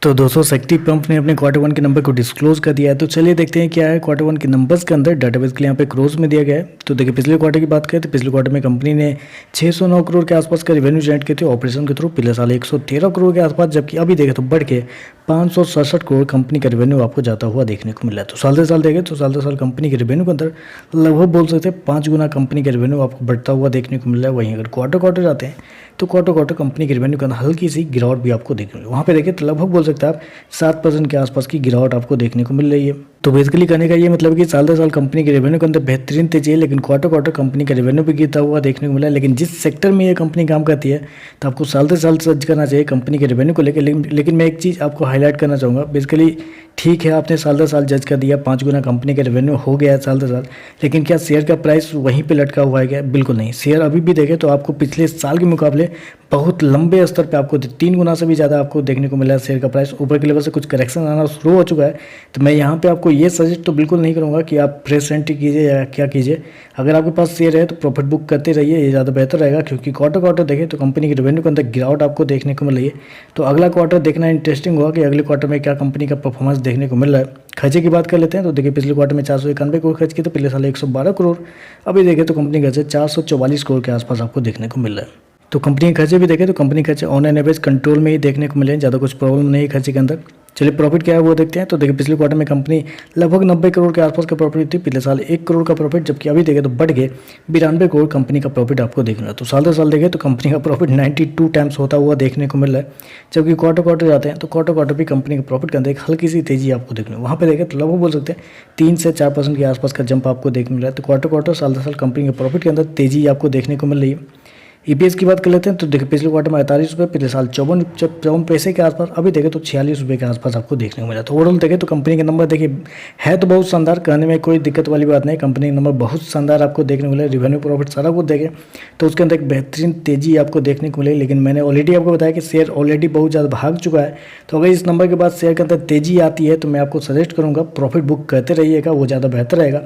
तो दोस्तों शक्ति पंप ने अपने क्वार्टर वन के नंबर को डिस्क्लोज कर दिया है। तो चलिए देखते हैं क्या है क्वार्टर वन के नंबर्स के अंदर। डाटाबेस के लिए यहाँ पे क्रोज में दिया गया है। तो देखिए पिछले क्वार्टर की बात करें तो पिछले क्वार्टर में कंपनी ने 609 करोड़ के आसपास का रेवेन्यू जनरेट किए थे ऑपरेशन के थ्रू। पिछले साल 113 करोड़ के आसपास, जबकि अभी देखें तो बढ़ के 567 करोड़ कंपनी का रेवेन्यू आपको जाता हुआ देखने को मिला है। तो साल से साल देखें तो साल से साल कंपनी के रेवेन्यू के अंदर लगभग बोल सकते हैं 5 गुना कंपनी का रेवेन्यू आपको बढ़ता हुआ देखने को मिल रहा है। वहीं अगर क्वार्टर क्वार्टर जाते हैं तो क्वार्टर क्वार्टर कंपनी के रेवेन्यू के अंदर हल्की सी गिरावट भी आपको देखने को मिली। वहाँ पे देखिए तो लगभग बोल सकते हैं आप 7% के आसपास की गिरावट आपको देखने को मिल रही है। तो बेसिकली कहने का ये मतलब कि साल दर साल कंपनी के रेवेन्यू के अंदर बेहतरीन तेजी है, लेकिन क्वार्टर क्वार्टर कंपनी का रेवेन्यू भी गिरता हुआ देखने को मिला है। लेकिन जिस सेक्टर में ये कंपनी काम करती है तो आपको साल दर साल सर्च करना चाहिए कंपनी के रेवेन्यू को लेकर। लेकिन मैं एक चीज़ आपको हाईलाइट करना चाहूँगा। बेसिकली ठीक है, आपने साल दर साल जज कर दिया, 5 गुना कंपनी का रेवेन्यू हो गया है साल दर साल, लेकिन क्या शेयर का प्राइस वहीं पे लटका हुआ है क्या? बिल्कुल नहीं। शेयर अभी भी देखें तो आपको पिछले साल के मुकाबले बहुत लंबे स्तर पे आपको 3 गुना से भी ज़्यादा आपको देखने को मिला है। शेयर का प्राइस ऊपर के लेवल से कुछ करेक्शन आना शुरू हो चुका है। तो मैं यहाँ पे आपको ये सजेस्ट तो बिल्कुल नहीं करूँगा कि आप फ्रेश एंट्री कीजिए या क्या कीजिए। अगर आपके पास शेयर है तो प्रॉफिट बुक करते रहिए, ये ज़्यादा बेहतर रहेगा। क्योंकि क्वार्टर क्वार्टर देखें तो कंपनी के रेवेन्यू के अंदर गिरावट आपको देखने को मिल रही है। तो अगला क्वार्टर देखना इंटरेस्टिंग होगा कि अगले क्वार्टर में क्या कंपनी का परफॉर्मेंस देखने को मिल रहा है। खर्चे की बात कर लेते हैं तो देखिए पिछले क्वार्टर में 491 करोड़ खर्च किए थे, पिछले साल 112 करोड़। अभी देखें तो कंपनी खर्चे 444 करोड़ के आसपास आपको देखने को मिल रहा है। तो कंपनी के खर्चे भी देखें तो कंपनी के खर्चे ऑन एन एवरेज कंट्रोल में ही देखने को मिले हैं, ज़्यादा कुछ प्रॉब्लम नहीं है खर्चे के अंदर। चलिए प्रॉफिट क्या है वो देखते हैं। तो देखिए पिछले क्वार्टर में कंपनी लगभग 90 करोड़ के आसपास का प्रॉफिट थी, पिछले साल 1 करोड़ का प्रॉफिट, जबकि अभी देखें तो बढ़ के 92 करोड़ कंपनी का प्रॉफिट आपको देखना है। तो साल दर साल देखें तो कंपनी का प्रॉफिट 92 टाइम्स होता हुआ देखने को मिल रहा है। जबकि क्वार्टर क्वार्टर जाते हैं तो क्वार्टर क्वार्टर भी कंपनी के प्रॉफिट के अंदर एक हल्की सी तेजी आपको देखने, वहाँ पे देखें तो लगभग बोल सकते हैं 3 से 4% के आसपास का जंप आपको देखने मिल रहा है। तो क्वार्टर क्वार्टर साल दर साल कंपनी के प्रॉफिट के अंदर तेजी आपको देखने को मिल रही है। ईपीएस की बात कर लेते हैं तो देखिए पिछले क्वार्टर में 48 रुपये, पिछले साल 54 पैसे के आसपास, अभी देखें तो 46 रुपये के आसपास आपको देखने को मिला। तो ओवरऑल देखें तो कंपनी के नंबर देखिए है तो बहुत शानदार, कहने में कोई दिक्कत वाली बात नहीं। कंपनी के नंबर बहुत शानदार आपको देखने को मिले, रेवेन्यू प्रॉफिट सारा कुछ देखें तो उसके अंदर एक बेहतरीन तेजी आपको देखने को मिली। लेकिन मैंने ऑलरेडी आपको बताया कि शेयर ऑलरेडी बहुत ज़्यादा भाग चुका है। तो अगर इस नंबर के बाद शेयर के अंदर तेजी आती है तो मैं आपको सजेस्ट करूँगा प्रॉफिट बुक करते रहिएगा, वो ज़्यादा बेहतर रहेगा।